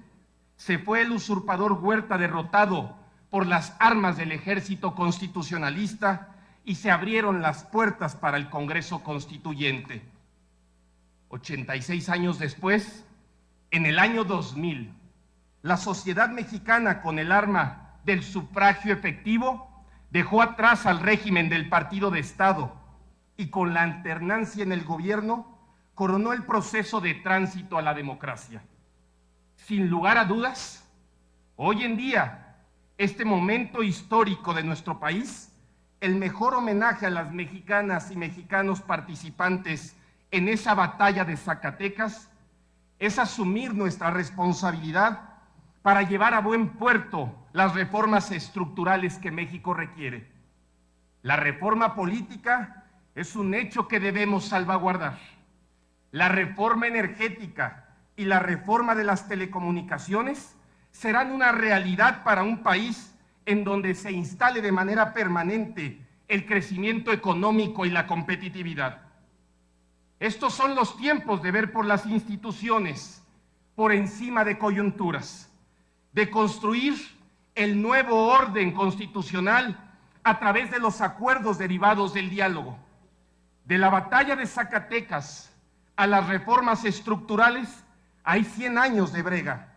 se fue el usurpador Huerta derrotado por las armas del ejército constitucionalista y se abrieron las puertas para el Congreso Constituyente. 86 años después, en el año 2000, la sociedad mexicana, con el arma del sufragio efectivo, dejó atrás al régimen del partido de Estado y con la alternancia en el gobierno coronó el proceso de tránsito a la democracia. Sin lugar a dudas, hoy en día, este momento histórico de nuestro país, el mejor homenaje a las mexicanas y mexicanos participantes en esa batalla de Zacatecas es asumir nuestra responsabilidad para llevar a buen puerto las reformas estructurales que México requiere. La reforma política es un hecho que debemos salvaguardar. La reforma energética y la reforma de las telecomunicaciones serán una realidad para un país en donde se instale de manera permanente el crecimiento económico y la competitividad. Estos son los tiempos de ver por las instituciones por encima de coyunturas, de construir el nuevo orden constitucional a través de los acuerdos derivados del diálogo. De la batalla de Zacatecas a las reformas estructurales hay 100 años de brega,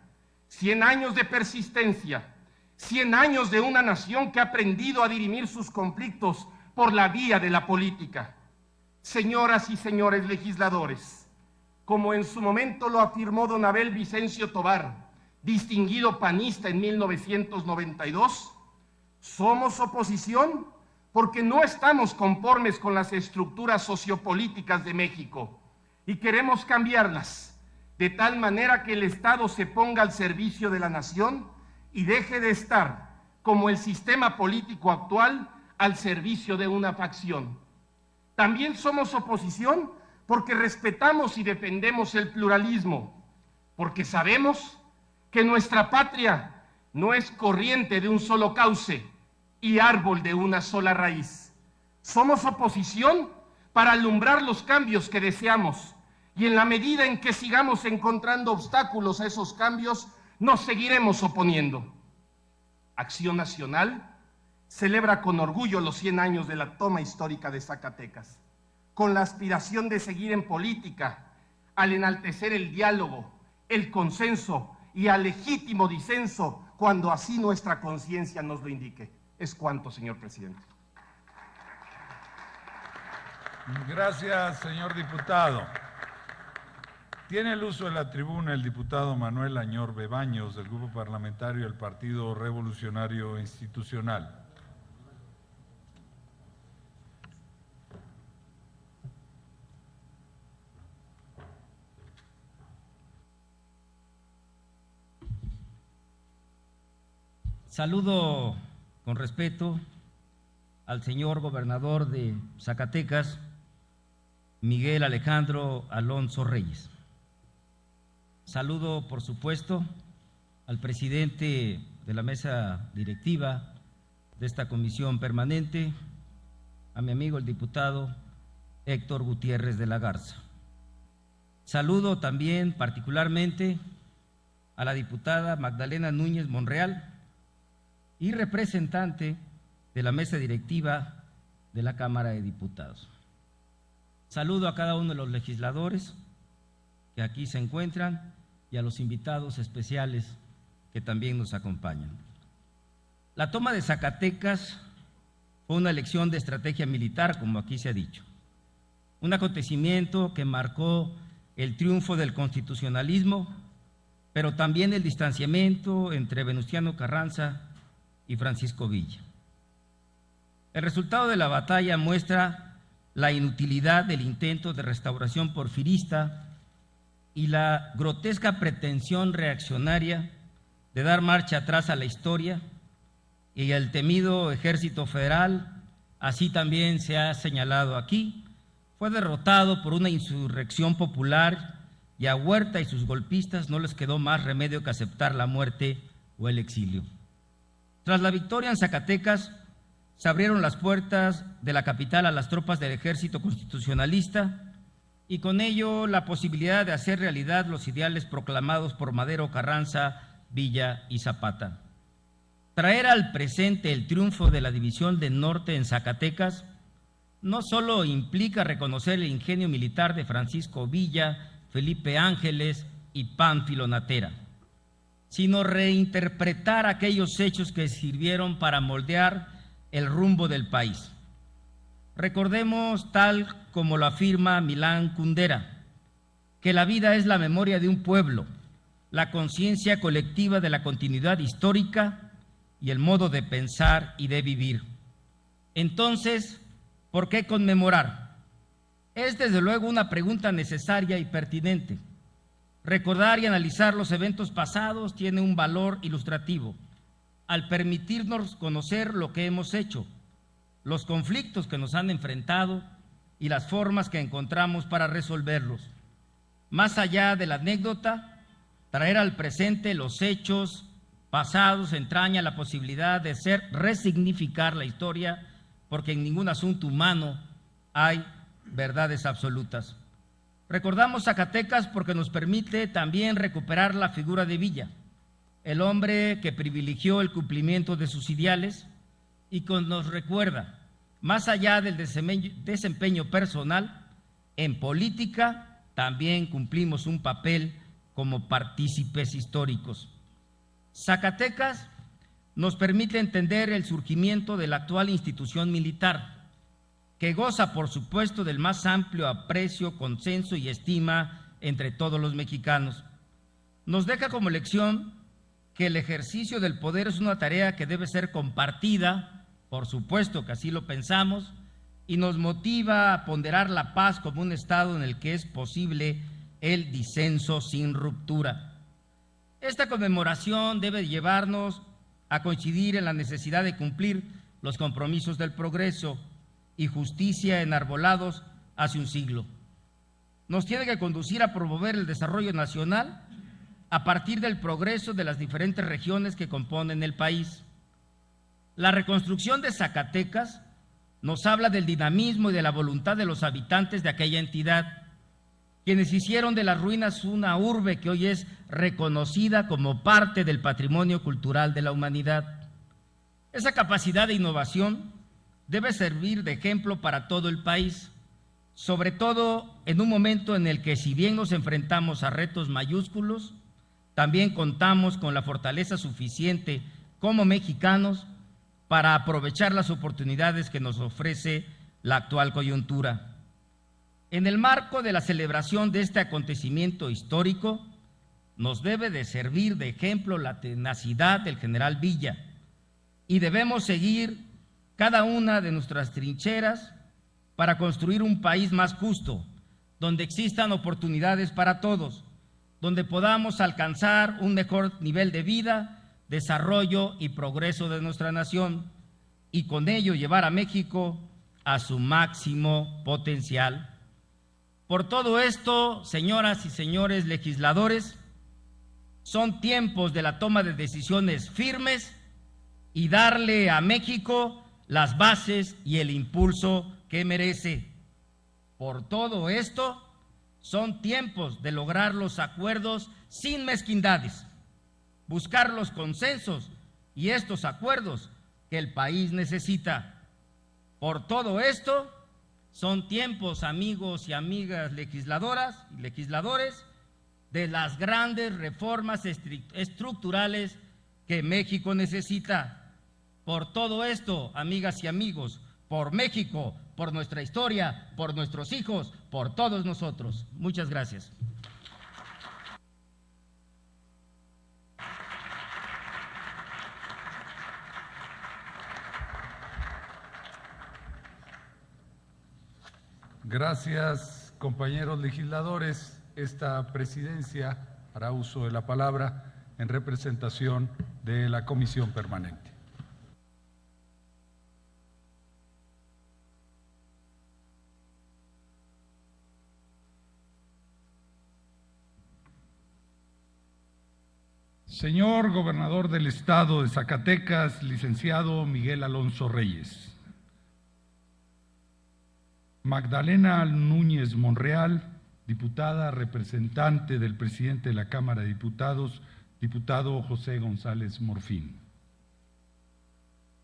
100 años de persistencia, 100 años de una nación que ha aprendido a dirimir sus conflictos por la vía de la política. Señoras y señores legisladores, como en su momento lo afirmó don Abel Vicencio Tobar, distinguido panista en 1992, somos oposición porque no estamos conformes con las estructuras sociopolíticas de México y queremos cambiarlas de tal manera que el Estado se ponga al servicio de la nación y deje de estar, como el sistema político actual, al servicio de una facción. También somos oposición porque respetamos y defendemos el pluralismo, porque sabemos que nuestra patria no es corriente de un solo cauce y árbol de una sola raíz. Somos oposición para alumbrar los cambios que deseamos y en la medida en que sigamos encontrando obstáculos a esos cambios, nos seguiremos oponiendo. Acción Nacional celebra con orgullo los 100 años de la toma histórica de Zacatecas, con la aspiración de seguir en política, al enaltecer el diálogo, el consenso y al legítimo disenso, cuando así nuestra conciencia nos lo indique. Es cuanto, señor presidente.
Gracias, señor diputado. Tiene el uso de la tribuna el diputado Manuel Añorbe Baños, del Grupo Parlamentario del Partido Revolucionario Institucional.
Saludo con respeto al señor gobernador de Zacatecas, Miguel Alejandro Alonso Reyes. Saludo, por supuesto, al presidente de la mesa directiva de esta comisión permanente, a mi amigo el diputado Héctor Gutiérrez de la Garza. Saludo también particularmente a la diputada Magdalena Núñez Monreal y representante de la mesa directiva de la Cámara de Diputados. Saludo a cada uno de los legisladores que aquí se encuentran y a los invitados especiales que también nos acompañan. La toma de Zacatecas fue una elección de estrategia militar, como aquí se ha dicho, un acontecimiento que marcó el triunfo del constitucionalismo, pero también el distanciamiento entre Venustiano Carranza y Francisco Villa. El resultado de la batalla muestra la inutilidad del intento de restauración porfirista y la grotesca pretensión reaccionaria de dar marcha atrás a la historia y el temido Ejército Federal, así también se ha señalado aquí, fue derrotado por una insurrección popular y a Huerta y sus golpistas no les quedó más remedio que aceptar la muerte o el exilio. Tras la victoria en Zacatecas, se abrieron las puertas de la capital a las tropas del Ejército Constitucionalista y con ello la posibilidad de hacer realidad los ideales proclamados por Madero, Carranza, Villa y Zapata. Traer al presente el triunfo de la División del Norte en Zacatecas no solo implica reconocer el ingenio militar de Francisco Villa, Felipe Ángeles y Pánfilo Natera, sino reinterpretar aquellos hechos que sirvieron para moldear el rumbo del país. Recordemos, tal como lo afirma Milán Kundera, que la vida es la memoria de un pueblo, la conciencia colectiva de la continuidad histórica y el modo de pensar y de vivir. Entonces, ¿por qué conmemorar? Es desde luego una pregunta necesaria y pertinente. Recordar y analizar los eventos pasados tiene un valor ilustrativo, al permitirnos conocer lo que hemos hecho, los conflictos que nos han enfrentado y las formas que encontramos para resolverlos. Más allá de la anécdota, traer al presente los hechos pasados entraña la posibilidad de resignificar la historia, porque en ningún asunto humano hay verdades absolutas. Recordamos Zacatecas porque nos permite también recuperar la figura de Villa, el hombre que privilegió el cumplimiento de sus ideales y que nos recuerda, más allá del desempeño personal, en política también cumplimos un papel como partícipes históricos. Zacatecas nos permite entender el surgimiento de la actual institución militar, que goza, por supuesto, del más amplio aprecio, consenso y estima entre todos los mexicanos. Nos deja como lección que el ejercicio del poder es una tarea que debe ser compartida, por supuesto que así lo pensamos, y nos motiva a ponderar la paz como un estado en el que es posible el disenso sin ruptura. Esta conmemoración debe llevarnos a coincidir en la necesidad de cumplir los compromisos del progreso y justicia enarbolados hace un siglo. Nos tiene que conducir a promover el desarrollo nacional a partir del progreso de las diferentes regiones que componen el país. La reconstrucción de Zacatecas nos habla del dinamismo y de la voluntad de los habitantes de aquella entidad, quienes hicieron de las ruinas una urbe que hoy es reconocida como parte del patrimonio cultural de la humanidad. Esa capacidad de innovación debe servir de ejemplo para todo el país, sobre todo en un momento en el que, si bien nos enfrentamos a retos mayúsculos, también contamos con la fortaleza suficiente como mexicanos para aprovechar las oportunidades que nos ofrece la actual coyuntura. En el marco de la celebración de este acontecimiento histórico, nos debe de servir de ejemplo la tenacidad del general Villa y debemos seguir cada una de nuestras trincheras para construir un país más justo, donde existan oportunidades para todos, donde podamos alcanzar un mejor nivel de vida, desarrollo y progreso de nuestra nación y con ello llevar a México a su máximo potencial. Por todo esto, señoras y señores legisladores, son tiempos de la toma de decisiones firmes y darle a México las bases y el impulso que merece. Por todo esto, Son tiempos de lograr los acuerdos sin mezquindades, buscar los consensos y estos acuerdos que el país necesita. Por todo esto, son tiempos, amigos y amigas legisladoras y legisladores, de las grandes reformas estructurales que México necesita. Por todo esto, amigas y amigos, por México, por nuestra historia, por nuestros hijos, por todos nosotros. Muchas gracias.
Gracias, compañeros legisladores. Esta presidencia hará uso de la palabra en representación de la Comisión Permanente. Señor Gobernador del Estado de Zacatecas, licenciado Miguel Alonso Reyes. Magdalena Núñez Monreal, diputada representante del presidente de la Cámara de Diputados, diputado José González Morfín.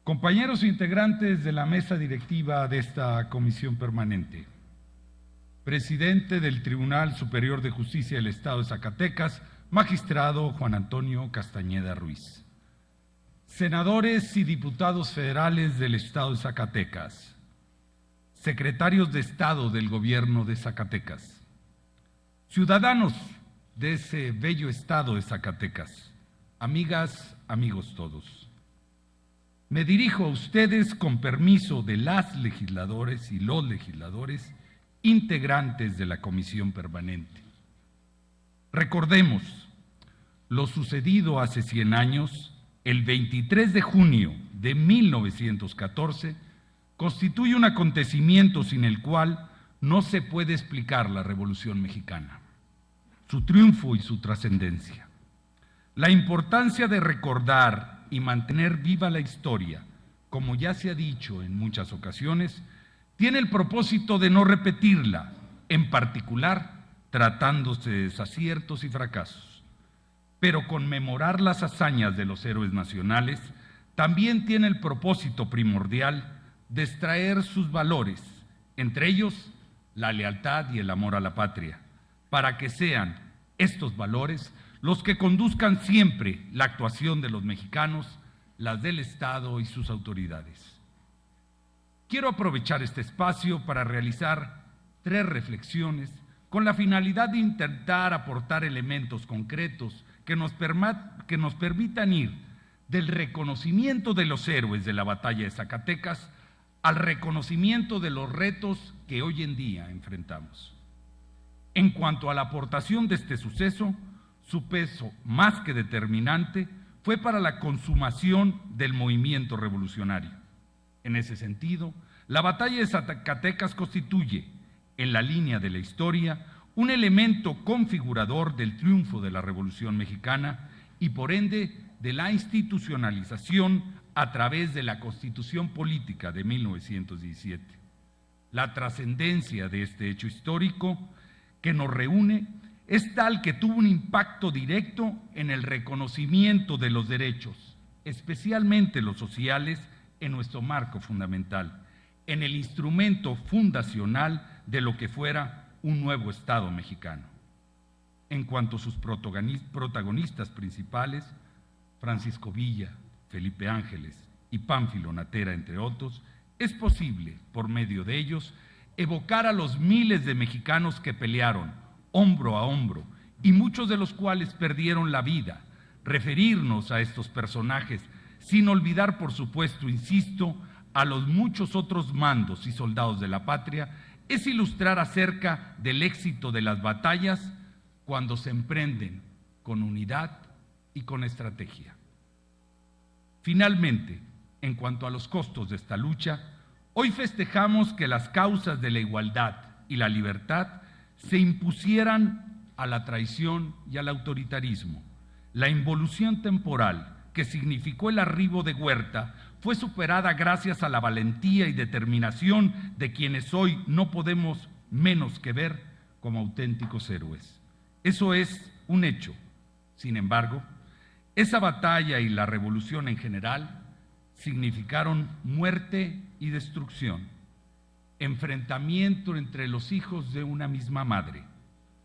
Compañeros integrantes de la mesa directiva de esta comisión permanente, presidente del Tribunal Superior de Justicia del Estado de Zacatecas, magistrado Juan Antonio Castañeda Ruiz, senadores y diputados federales del Estado de Zacatecas, secretarios de Estado del Gobierno de Zacatecas, ciudadanos de ese bello Estado de Zacatecas, amigas, amigos todos. Me dirijo a ustedes con permiso de las legisladores y los legisladores integrantes de la Comisión Permanente. Recordemos lo sucedido hace 100 años, el 23 de junio de 1914, constituye un acontecimiento sin el cual no se puede explicar la Revolución Mexicana, su triunfo y su trascendencia. La importancia de recordar y mantener viva la historia, como ya se ha dicho en muchas ocasiones, tiene el propósito de no repetirla, en particular tratándose de desaciertos y fracasos. Pero conmemorar las hazañas de los héroes nacionales también tiene el propósito primordial de extraer sus valores, entre ellos la lealtad y el amor a la patria, para que sean estos valores los que conduzcan siempre la actuación de los mexicanos, las del Estado y sus autoridades. Quiero aprovechar este espacio para realizar 3 reflexiones con la finalidad de intentar aportar elementos concretos que nos permitan ir del reconocimiento de los héroes de la batalla de Zacatecas al reconocimiento de los retos que hoy en día enfrentamos. En cuanto a la aportación de este suceso, su peso más que determinante fue para la consumación del movimiento revolucionario. En ese sentido, la batalla de Zacatecas constituye, en la línea de la historia, un elemento configurador del triunfo de la Revolución Mexicana y, por ende, de la institucionalización a través de la Constitución Política de 1917. La trascendencia de este hecho histórico que nos reúne es tal que tuvo un impacto directo en el reconocimiento de los derechos, especialmente los sociales, en nuestro marco fundamental, en el instrumento fundacional de lo que fuera un nuevo Estado mexicano. En cuanto a sus protagonistas principales, Francisco Villa, Felipe Ángeles y Pánfilo Natera, entre otros, es posible, por medio de ellos, evocar a los miles de mexicanos que pelearon hombro a hombro y muchos de los cuales perdieron la vida, referirnos a estos personajes, sin olvidar, por supuesto, insisto, a los muchos otros mandos y soldados de la patria, es ilustrar acerca del éxito de las batallas cuando se emprenden con unidad y con estrategia. Finalmente, en cuanto a los costos de esta lucha, hoy festejamos que las causas de la igualdad y la libertad se impusieran a la traición y al autoritarismo. La involución temporal que significó el arribo de Huerta fue superada gracias a la valentía y determinación de quienes hoy no podemos menos que ver como auténticos héroes. Eso es un hecho. Sin embargo, esa batalla y la revolución en general significaron muerte y destrucción, enfrentamiento entre los hijos de una misma madre.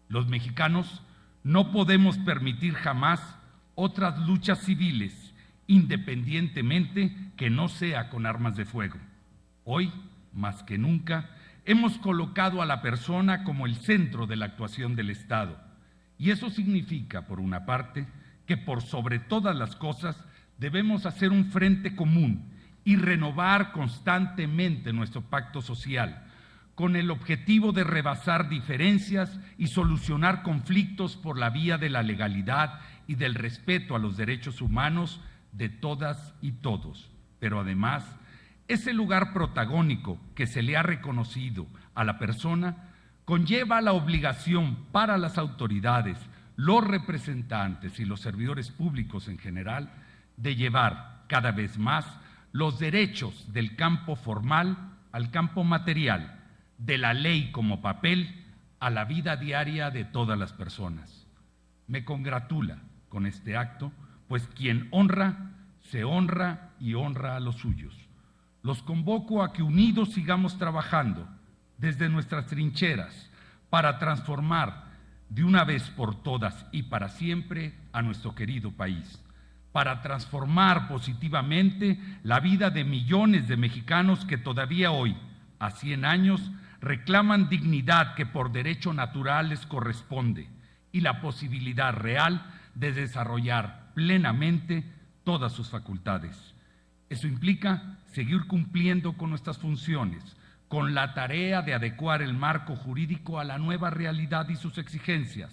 Los mexicanos no podemos permitir jamás otras luchas civiles, independientemente que no sea con armas de fuego. Hoy, más que nunca, hemos colocado a la persona como el centro de la actuación del Estado. Y eso significa, por una parte, que por sobre todas las cosas debemos hacer un frente común y renovar constantemente nuestro pacto social, con el objetivo de rebasar diferencias y solucionar conflictos por la vía de la legalidad y del respeto a los derechos humanos de todas y todos. Pero además, ese lugar protagónico que se le ha reconocido a la persona conlleva la obligación para las autoridades, los representantes y los servidores públicos en general de llevar cada vez más los derechos del campo formal al campo material, de la ley como papel a la vida diaria de todas las personas. Me congratula con este acto, pues quien honra, se honra y honra a los suyos. Los convoco a que unidos sigamos trabajando desde nuestras trincheras para transformar de una vez por todas y para siempre a nuestro querido país, para transformar positivamente la vida de millones de mexicanos que todavía hoy, a 100 años, reclaman dignidad que por derecho natural les corresponde y la posibilidad real de desarrollar plenamente todas sus facultades. Eso implica seguir cumpliendo con nuestras funciones, con la tarea de adecuar el marco jurídico a la nueva realidad y sus exigencias,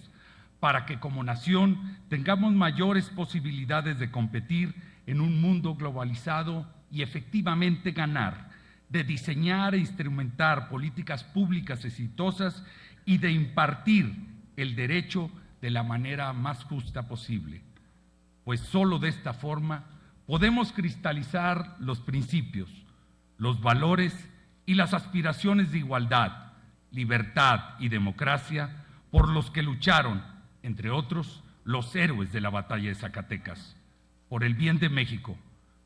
para que como nación tengamos mayores posibilidades de competir en un mundo globalizado y efectivamente ganar, de diseñar e instrumentar políticas públicas exitosas y de impartir el derecho de la manera más justa posible. Pues solo de esta forma podemos cristalizar los principios, los valores y las aspiraciones de igualdad, libertad y democracia por los que lucharon, entre otros, los héroes de la batalla de Zacatecas. Por el bien de México,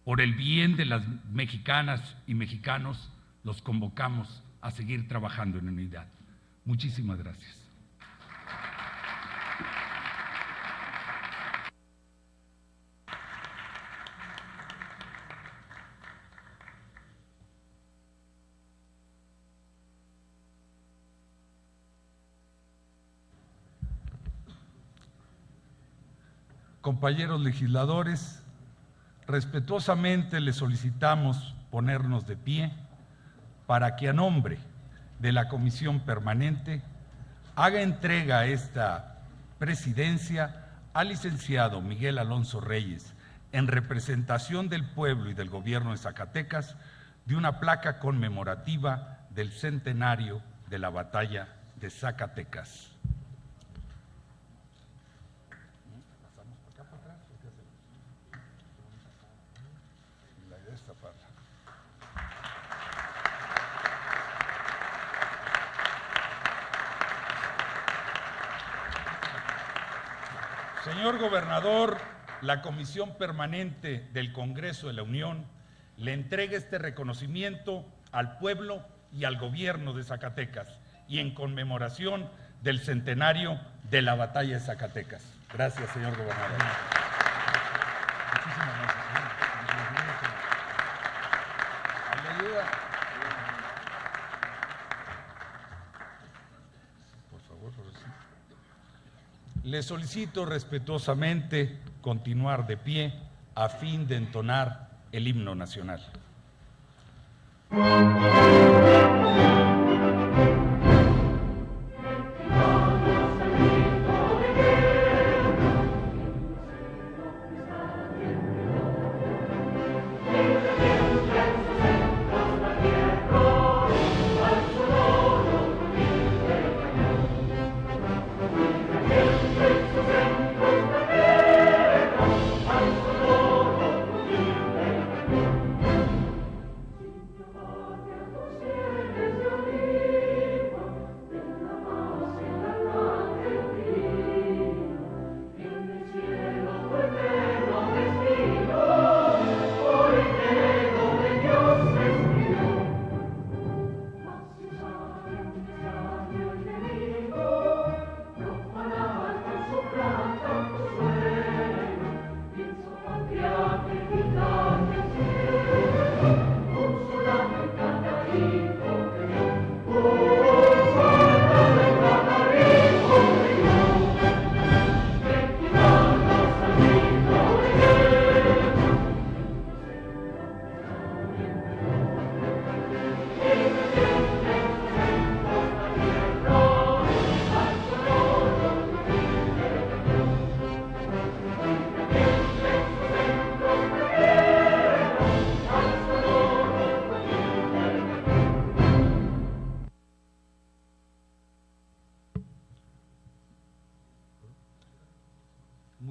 por el bien de las mexicanas y mexicanos, los convocamos a seguir trabajando en unidad. Muchísimas gracias. Compañeros legisladores, respetuosamente les solicitamos ponernos de pie para que a nombre de la Comisión Permanente haga entrega a esta presidencia al licenciado Miguel Alonso Reyes, en representación del pueblo y del gobierno de Zacatecas, de una placa conmemorativa del centenario de la batalla de Zacatecas. Señor Gobernador, la Comisión Permanente del Congreso de la Unión le entrega este reconocimiento al pueblo y al gobierno de Zacatecas y en conmemoración del centenario de la batalla de Zacatecas. Gracias, señor Gobernador. Muchísimas gracias. Por favor, le solicito respetuosamente continuar de pie a fin de entonar el himno nacional.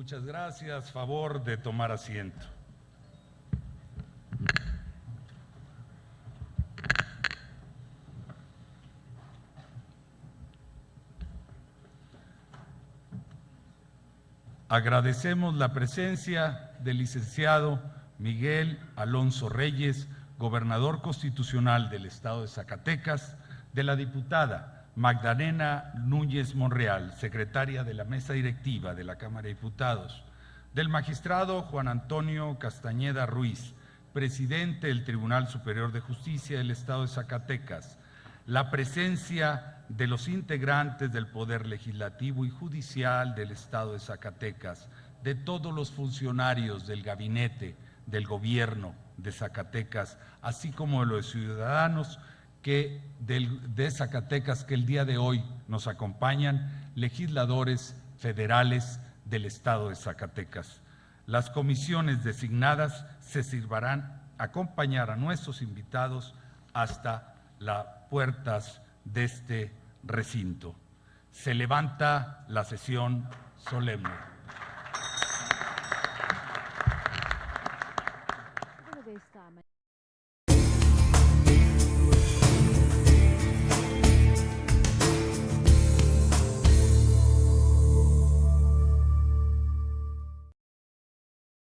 Muchas gracias. Favor de tomar asiento. Agradecemos la presencia del licenciado Miguel Alonso Reyes, gobernador constitucional del Estado de Zacatecas, de la diputada Magdalena Núñez Monreal, secretaria de la mesa directiva de la Cámara de Diputados, del magistrado Juan Antonio Castañeda Ruiz, presidente del Tribunal Superior de Justicia del Estado de Zacatecas, la presencia de los integrantes del Poder Legislativo y Judicial del Estado de Zacatecas, de todos los funcionarios del gabinete del gobierno de Zacatecas, así como de los ciudadanos de Zacatecas que el día de hoy nos acompañan, legisladores federales del Estado de Zacatecas. Las comisiones designadas se sirvarán a acompañar a nuestros invitados hasta las puertas de este recinto. Se levanta la sesión solemne.